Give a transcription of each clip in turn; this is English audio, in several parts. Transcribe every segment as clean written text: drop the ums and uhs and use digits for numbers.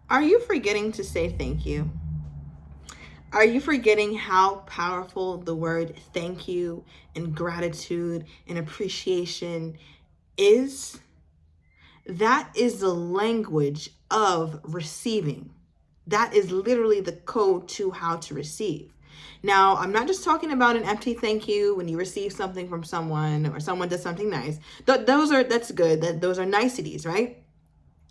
Are you forgetting to say thank you? Are you forgetting how powerful the word thank you and gratitude and appreciation is? That is the language of receiving. That is literally the code to how to receive. Now, I'm not just talking about an empty thank you when you receive something from someone or someone does something nice. That's good. Those are niceties, right?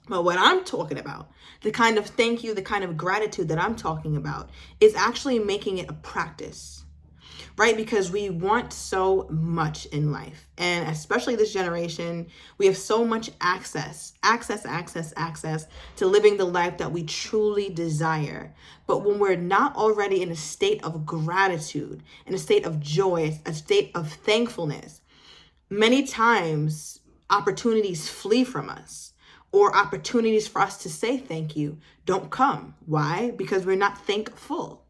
But what I'm talking about, the kind of thank you, the kind of gratitude that I'm talking about, is actually making it a practice, right? Because we want so much in life. And especially this generation, we have so much access to living the life that we truly desire. But when we're not already in a state of gratitude, in a state of joy, a state of thankfulness, many times opportunities flee from us, or opportunities for us to say thank you don't come. Why? Because we're not thankful.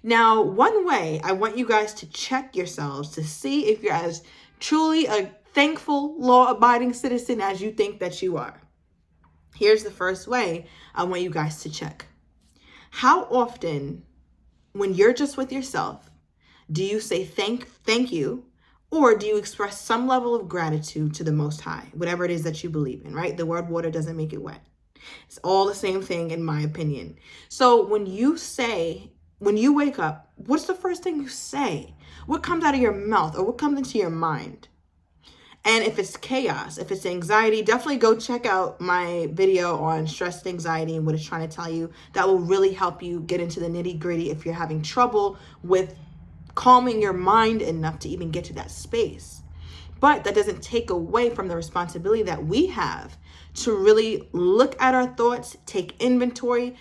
Now, one way I want you guys to check yourselves to see if you're as truly a thankful, law abiding citizen as you think that you are. Here's the first way I want you guys to check. How often, when you're just with yourself, do you say thank you, or do you express some level of gratitude to the Most High, whatever it is that you believe in, right? The word water doesn't make it wet. It's all the same thing, in my opinion. So when you wake up, what's the first thing you say? What comes out of your mouth, or what comes into your mind? And if it's chaos, if it's anxiety, definitely go check out my video on stress and anxiety and what it's trying to tell you. That will really help you get into the nitty gritty if you're having trouble with calming your mind enough to even get to that space. But that doesn't take away from the responsibility that we have to really look at our thoughts, take inventory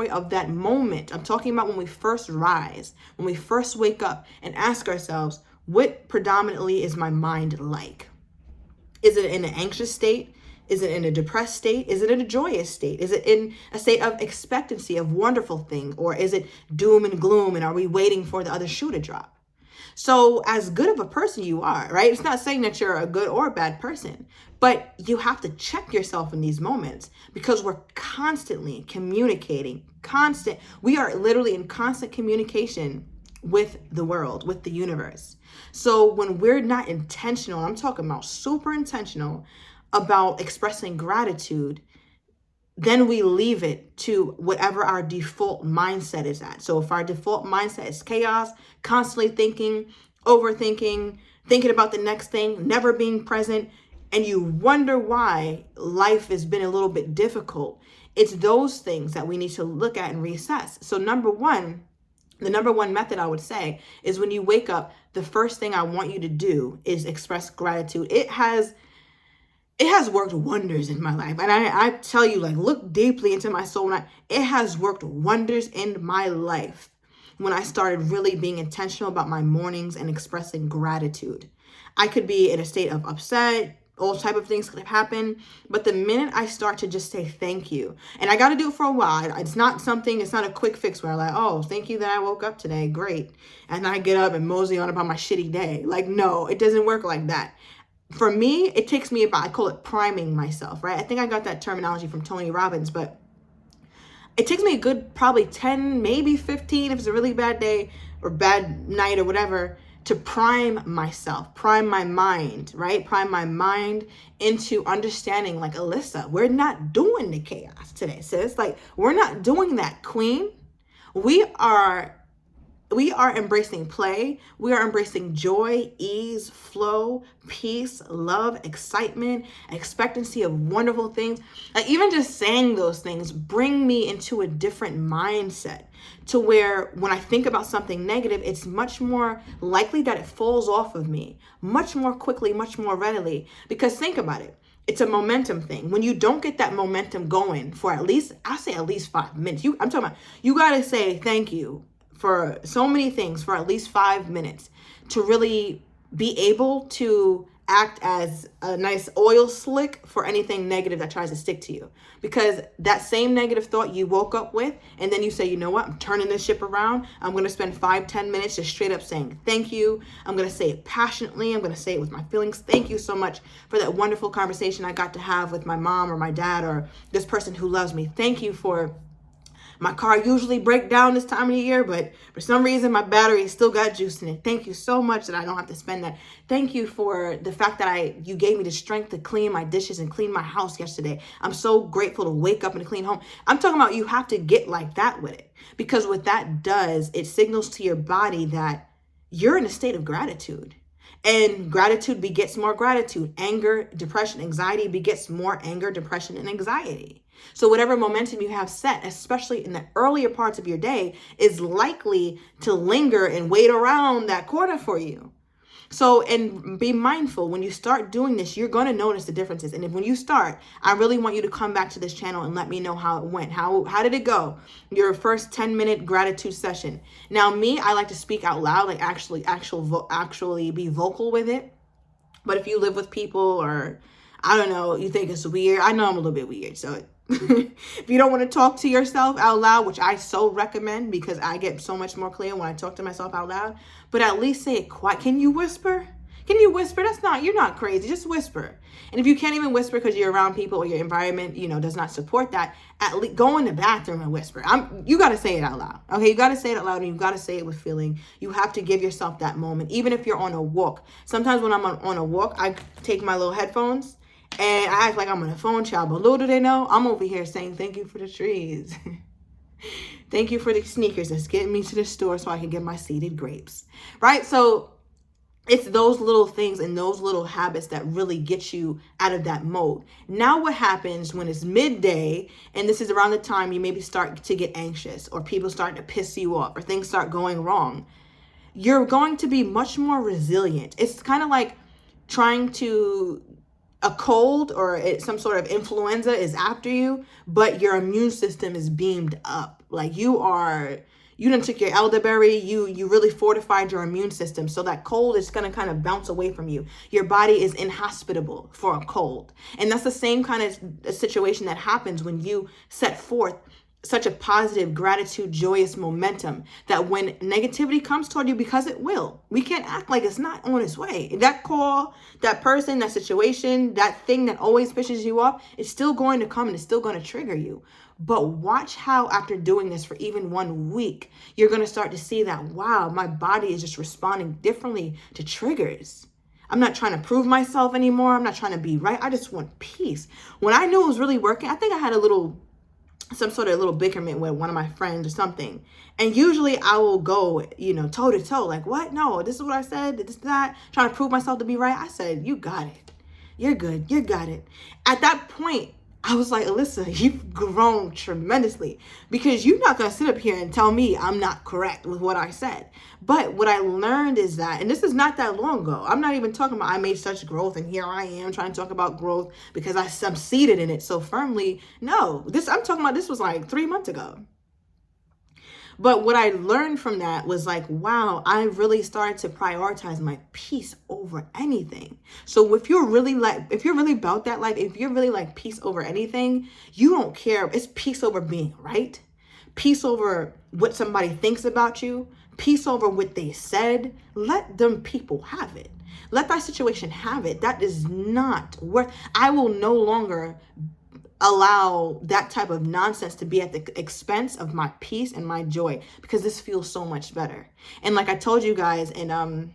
of that moment. I'm talking about when we first rise, when we first wake up, and ask ourselves, what predominantly is my mind like? Is it in an anxious state? Is it in a depressed state? Is it in a joyous state? Is it in a state of expectancy of wonderful thing? Or is it doom and gloom, and are we waiting for the other shoe to drop? So as good of a person you are, right? It's not saying that you're a good or a bad person, but you have to check yourself in these moments, because we're constantly communicating, we are literally in constant communication with the world, with the universe. So when we're not intentional, I'm talking about super intentional about expressing gratitude, then we leave it to whatever our default mindset is at. So if our default mindset is chaos, constantly thinking, overthinking, thinking about the next thing, never being present, and you wonder why life has been a little bit difficult, it's those things that we need to look at and reassess. So the number one method I would say is, when you wake up, the first thing I want you to do is express gratitude. It has worked wonders in my life. And I tell you, like, look deeply into my soul. It has worked wonders in my life when I started really being intentional about my mornings and expressing gratitude. I could be in a state of upset. All type of things could have happened. But the minute I start to just say thank you, and I got to do it for a while. It's not a quick fix where I'm like, oh, thank you that I woke up today. Great. And then I get up and mosey on about my shitty day. Like, no, it doesn't work like that. For me, it takes me about, I call it priming myself, right? I think I got that terminology from Tony Robbins, but it takes me a good probably 10, maybe 15, if it's a really bad day or bad night or whatever, to prime myself, prime my mind, right? Prime my mind into understanding, like, Alyssa, we're not doing the chaos today, sis. Like, we're not doing that, queen. We are embracing play. We are embracing joy, ease, flow, peace, love, excitement, expectancy of wonderful things. Like, even just saying those things bring me into a different mindset, to where when I think about something negative, it's much more likely that it falls off of me much more quickly, much more readily. Because think about it. It's a momentum thing. When you don't get that momentum going for at least 5 minutes. I'm talking about, you got to say thank you for so many things for at least 5 minutes to really be able to act as a nice oil slick for anything negative that tries to stick to you. Because that same negative thought you woke up with, and then you say, you know what, I'm turning this ship around. I'm going to spend 5-10 minutes just straight up saying thank you. I'm going to say it passionately. I'm going to say it with my feelings. Thank you so much for that wonderful conversation I got to have with my mom or my dad or this person who loves me. Thank you for my car usually break down this time of the year, but for some reason my battery still got juice in it. Thank you so much that I don't have to spend that. Thank you for the fact that you gave me the strength to clean my dishes and clean my house yesterday. I'm so grateful to wake up and clean home. I'm talking about you have to get like that with it, because what that does, it signals to your body that you're in a state of gratitude. And gratitude begets more gratitude. Anger, depression, anxiety begets more anger, depression, and anxiety. So whatever momentum you have set, especially in the earlier parts of your day, is likely to linger and wait around that corner for you. So, and be mindful, when you start doing this, you're going to notice the differences. And if when you start, I really want you to come back to this channel and let me know how it went. How did it go? Your first 10-minute gratitude session. Now, me, I like to speak out loud, like actually be vocal with it. But if you live with people, or I don't know, you think it's weird. I know I'm a little bit weird. So if you don't want to talk to yourself out loud, which I so recommend, because I get so much more clear when I talk to myself out loud, but at least say it quiet. Can you whisper? Can you whisper? You're not crazy. Just whisper. And if you can't even whisper because you're around people or your environment, does not support that, at least go in the bathroom and whisper. You got to say it out loud. Okay. You got to say it out loud, and you got to say it with feeling. You have to give yourself that moment. Even if you're on a walk. Sometimes when I'm on a walk, I take my little headphones and I act like I'm on a phone, child. But little do they know, I'm over here saying thank you for the trees. Thank you for the sneakers that's getting me to the store so I can get my seeded grapes. Right? So it's those little things and those little habits that really get you out of that mode. Now what happens when it's midday, and this is around the time you maybe start to get anxious, or people start to piss you off, or things start going wrong? You're going to be much more resilient. It's kind of like trying to... a cold or some sort of influenza is after you, but your immune system is beamed up. Like you done took your elderberry, you really fortified your immune system. So that cold is going to kind of bounce away from you. Your body is inhospitable for a cold. And that's the same kind of situation that happens when you set forth such a positive, gratitude, joyous momentum, that when negativity comes toward you, because it will, we can't act like it's not on its way. That call, that person, that situation, that thing that always pisses you off, it's still going to come and it's still going to trigger you. But watch how after doing this for even 1 week, you're going to start to see that, wow, my body is just responding differently to triggers. I'm not trying to prove myself anymore. I'm not trying to be right. I just want peace. When I knew it was really working, I think I had some sort of little bickerment with one of my friends or something. And usually I will go, toe to toe, like, what? No, this is what I said, this, that, trying to prove myself to be right. I said, you got it. You're good. You got it. At that point, I was like, Alyssa, you've grown tremendously, because you're not going to sit up here and tell me I'm not correct with what I said. But what I learned is that, and this is not that long ago, I'm not even talking about I made such growth and here I am trying to talk about growth because I'm seated in it so firmly. No, I'm talking about this was like 3 months ago. But what I learned from that was like, wow, I really started to prioritize my peace over anything. So if you're really about that life, if you're really like peace over anything, you don't care. It's peace over being right. Peace over what somebody thinks about you. Peace over what they said. Let them people have it. Let that situation have it. That is not worth. I will no longer allow that type of nonsense to be at the expense of my peace and my joy, because this feels so much better. And like I told you guys in some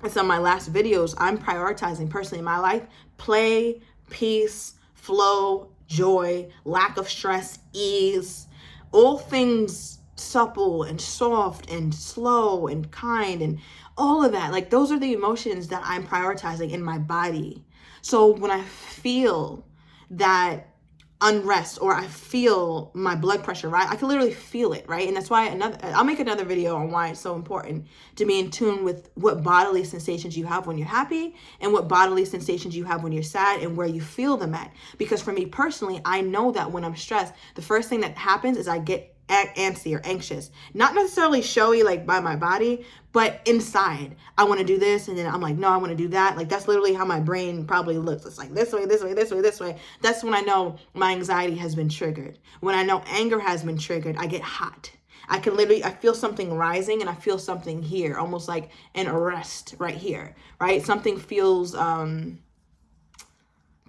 of my last videos, I'm prioritizing personally in my life play, peace, flow, joy, lack of stress, ease, all things supple and soft and slow and kind, and all of that. Like those are the emotions that I'm prioritizing in my body. So when I feel that unrest, or I feel my blood pressure, right? I can literally feel it, right? And that's why I'll make another video on why it's so important to be in tune with what bodily sensations you have when you're happy and what bodily sensations you have when you're sad and where you feel them at. Because for me personally, I know that when I'm stressed, the first thing that happens is I get antsy or anxious. Not necessarily showy like by my body, but inside. I want to do this, and then I'm like, no, I want to do that. Like, that's literally how my brain probably looks. It's like this way, this way, this way, this way. That's when I know my anxiety has been triggered. When I know anger has been triggered, I get hot. I feel something rising, and I feel something here, almost like an arrest right here, right? Something feels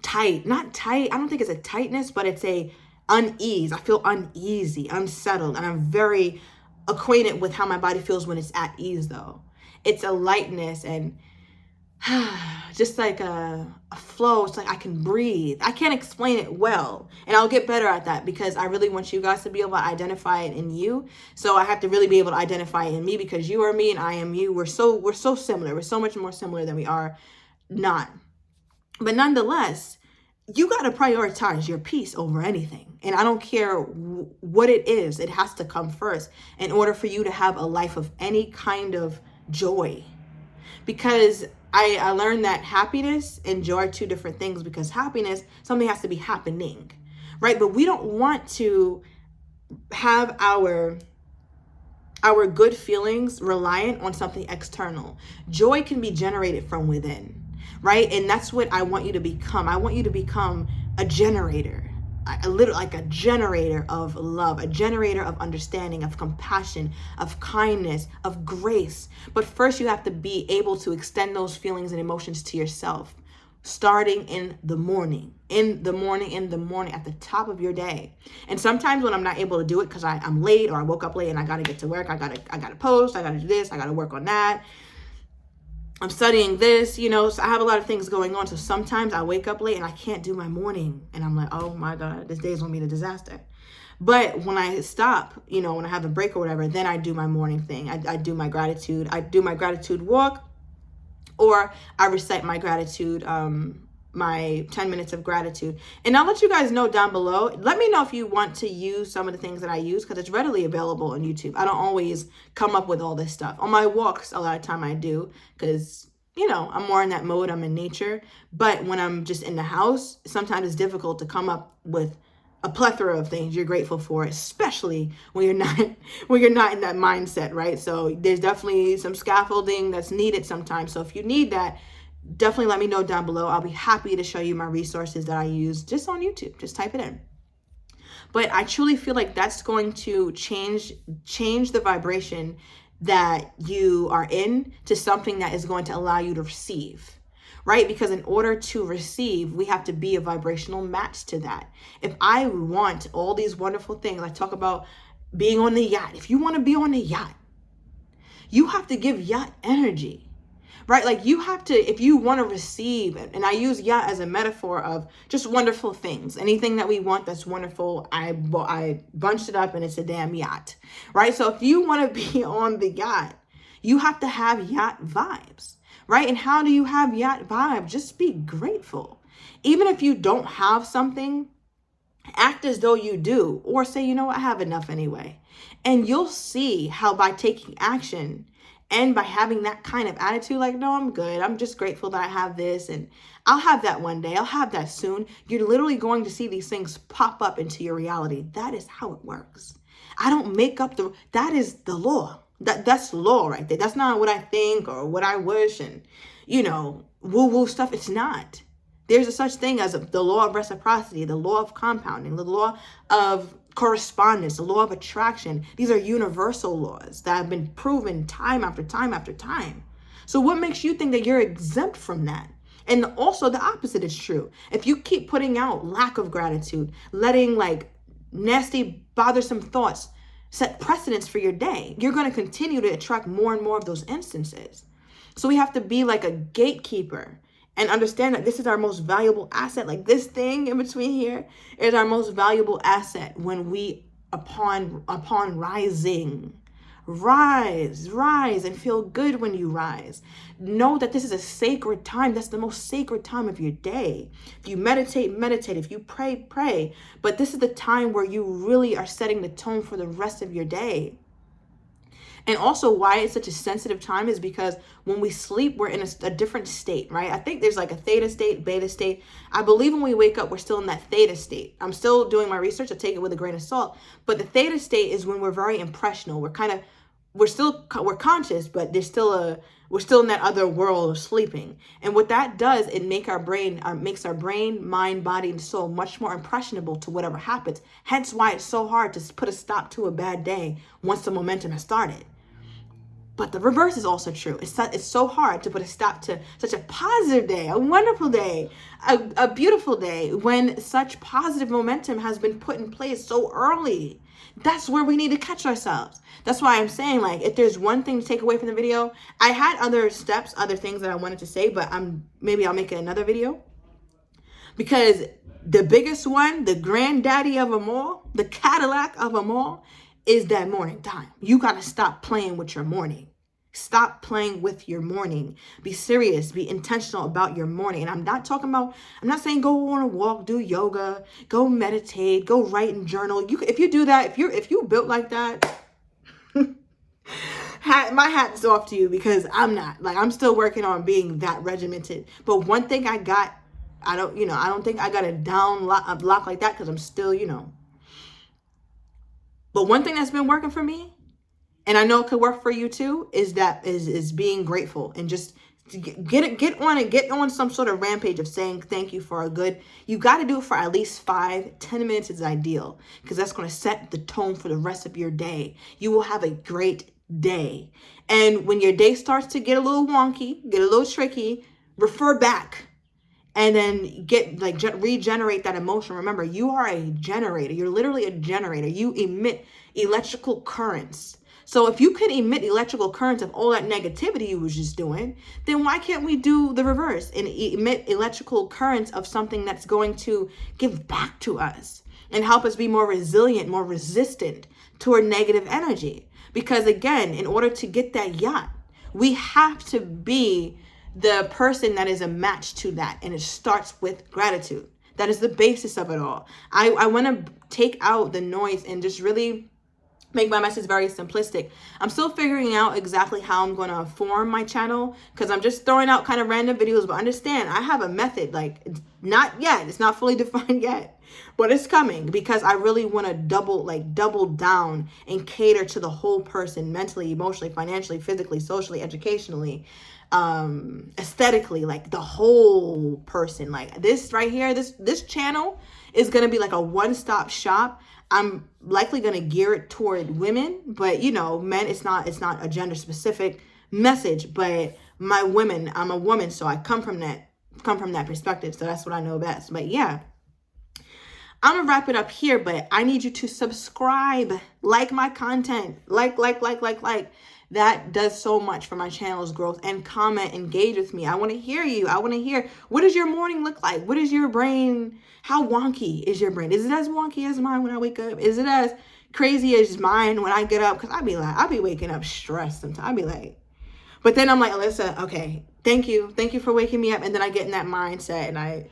tight, not tight. I don't think it's a tightness, but it's a unease. I feel uneasy, unsettled, and I'm very acquainted with how my body feels when it's at ease, though. It's a lightness and just like a flow. It's like I can breathe. I can't explain it well, and I'll get better at that because I really want you guys to be able to identify it in you. So I have to really be able to identify it in me because you are me and I am you. We're so similar. We're so much more similar than we are not. But nonetheless, you got to prioritize your peace over anything. And I don't care what it is. It has to come first in order for you to have a life of any kind of joy. Because I learned that happiness and joy are two different things, because happiness, something has to be happening, right? But we don't want to have our good feelings reliant on something external. Joy can be generated from within, right? And that's what I want you to become. I want you to become a generator, like a generator of love, a generator of understanding, of compassion, of kindness, of grace. But first you have to be able to extend those feelings and emotions to yourself, starting in the morning, at the top of your day. And sometimes when I'm not able to do it because I'm late, or I woke up late and I got to get to work, I got to post, I got to do this, I got to work on that, I'm studying this, so I have a lot of things going on. So sometimes I wake up late and I can't do my morning. And I'm like, oh my God, this day's gonna be a disaster. But when I stop, when I have a break or whatever, then I do my morning thing. I do my gratitude. I do my gratitude walk, or I recite my gratitude, my 10 minutes of gratitude. And I'll let you guys know down below. Let me know if you want to use some of the things that I use, because it's readily available on YouTube. I don't always come up with all this stuff. On my walks, a lot of time I do, because, I'm more in that mode. I'm in nature. But when I'm just in the house, sometimes it's difficult to come up with a plethora of things you're grateful for, especially when you're not in that mindset, right? So there's definitely some scaffolding that's needed sometimes. So if you need that, definitely let me know down below. I'll be happy to show you my resources that I use just on YouTube. Just type it in. But I truly feel like that's going to change the vibration that you are in to something that is going to allow you to receive, right? Because in order to receive, we have to be a vibrational match to that. If I want all these wonderful things, I talk about being on the yacht. If you want to be on the yacht, you have to give yacht energy. Right? Like you have to, if you want to receive, and I use yacht as a metaphor of just wonderful things. Anything that we want that's wonderful, I bunched it up and it's a damn yacht. Right? So if you want to be on the yacht, you have to have yacht vibes. Right? And how do you have yacht vibe? Just be grateful. Even if you don't have something, act as though you do, or say, I have enough anyway. And you'll see how by taking action and by having that kind of attitude, like, no, I'm good. I'm just grateful that I have this, and I'll have that one day. I'll have that soon. You're literally going to see these things pop up into your reality. That is how it works. I don't make up that is the law. That's law right there. That's not what I think or what I wish and, woo-woo stuff. It's not. There's a such thing as the law of reciprocity, the law of compounding, the law of correspondence, the law of attraction. These are universal laws that have been proven time after time after time. So what makes you think that you're exempt from that? And also the opposite is true. If you keep putting out lack of gratitude, letting like nasty, bothersome thoughts set precedence for your day, you're going to continue to attract more and more of those instances. So we have to be like a gatekeeper and understand that this is our most valuable asset. Like this thing in between here is our most valuable asset when we, upon rising, rise and feel good when you rise. Know that this is a sacred time. That's the most sacred time of your day. If you meditate. If you pray. But this is the time where you really are setting the tone for the rest of your day. And also why it's such a sensitive time is because when we sleep, we're in a different state, right? I think there's like a theta state, beta state. I believe when we wake up, we're still in that theta state. I'm still doing my research. I take it with a grain of salt. But the theta state is when we're very impressionable. We're conscious, but we're still in that other world of sleeping. And what that does, it makes our brain, mind, body, and soul much more impressionable to whatever happens. Hence why it's so hard to put a stop to a bad day once the momentum has started. But the reverse is also true. It's so hard to put a stop to such a positive day, a wonderful day, a beautiful day, when such positive momentum has been put in place so early. That's where we need to catch ourselves. That's why I'm saying, like, if there's one thing to take away from the video, I had other steps, other things that I wanted to say, but maybe I'll make it another video. Because the biggest one, the granddaddy of them all, the Cadillac of them all, is that morning time. You got to stop playing with your morning. Stop playing with your morning. Be serious. Be intentional about your morning. And I'm not saying go on a walk, do yoga, go meditate, go write and journal. If you do that, if you built like that, my hat's off to you, because I'm not. Like, I'm still working on being that regimented. But one thing I don't think I got a lock like that, because I'm still, But one thing that's been working for me, and I know it could work for you too, is being grateful, and just get on some sort of rampage of saying thank you for you got to do it for at least 5-10 minutes is ideal, because that's going to set the tone for the rest of your day. You will have a great day. And when your day starts to get a little wonky, get a little tricky, refer back. And then regenerate that emotion. Remember, you are a generator. You're literally a generator. You emit electrical currents. So if you can emit electrical currents of all that negativity you was just doing, then why can't we do the reverse and emit electrical currents of something that's going to give back to us and help us be more resilient, more resistant toward negative energy? Because again, in order to get that yacht, we have to be the person that is a match to that. And it starts with gratitude. That is the basis of it all. I want to take out the noise and just really make my message very simplistic. I'm still figuring out exactly how I'm going to form my channel, because I'm just throwing out kind of random videos. But understand, I have a method. Like, it's not yet. It's not fully defined yet, but it's coming, because I really want to double down and cater to the whole person, mentally, emotionally, financially, physically, socially, educationally, aesthetically, like the whole person. Like this right here, this channel is going to be like a one-stop shop. I'm likely going to gear it toward women, but men, it's not a gender specific message, but I'm a woman. So I come from that perspective. So that's what I know best. But yeah, I'm going to wrap it up here, but I need you to subscribe, like my content, like. That does so much for my channel's growth. And comment, engage with me. I want to hear you. I want to hear, what does your morning look like? What is your brain? How wonky is your brain? Is it as wonky as mine when I wake up? Is it as crazy as mine when I get up? Because I'll be waking up stressed sometimes. I'll be like, but then I'm like, Alyssa, okay, thank you for waking me up. And then I get in that mindset and I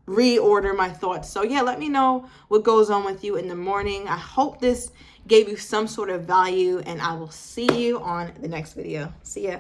reorder my thoughts. So yeah, let me know what goes on with you in the morning. I hope this gave you some sort of value, and I will see you on the next video. See ya.